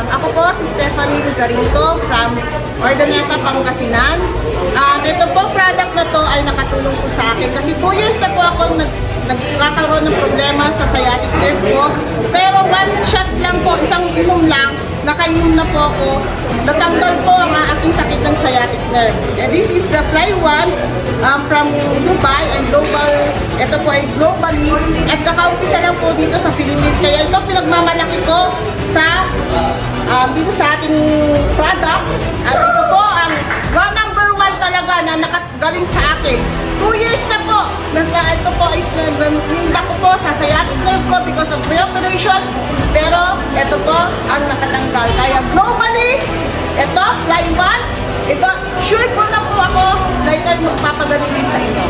Ako po si Stephanie Rizarito from Ordaneta, Pangasinan. Ito po product na to ay nakatulong po sa akin kasi 2 years na po ako nagkakaroon ng problema sa sciatic nerve ko. Pero one shot lang po, isang inom lang, nakainom na po ako, natanggal po ang aking sakit ng sciatic nerve. And this is the Fly One from Dubai and global, ito po ay globally at kakaumpisa lang po dito sa Philippines. Kaya ito pinagmamalaki ko sa dito sa ating product. At ito po ang number 1 talaga na nakagaling sa akin. 2 years na po, ito po is ninda ko po sa sciatic nerve ko because of pre-operation. Pero ito po ang nakatanggal. Kaya globally, ito, Fly One, ito, sure po na po ako na ito ay magpapagaling din sa inyo.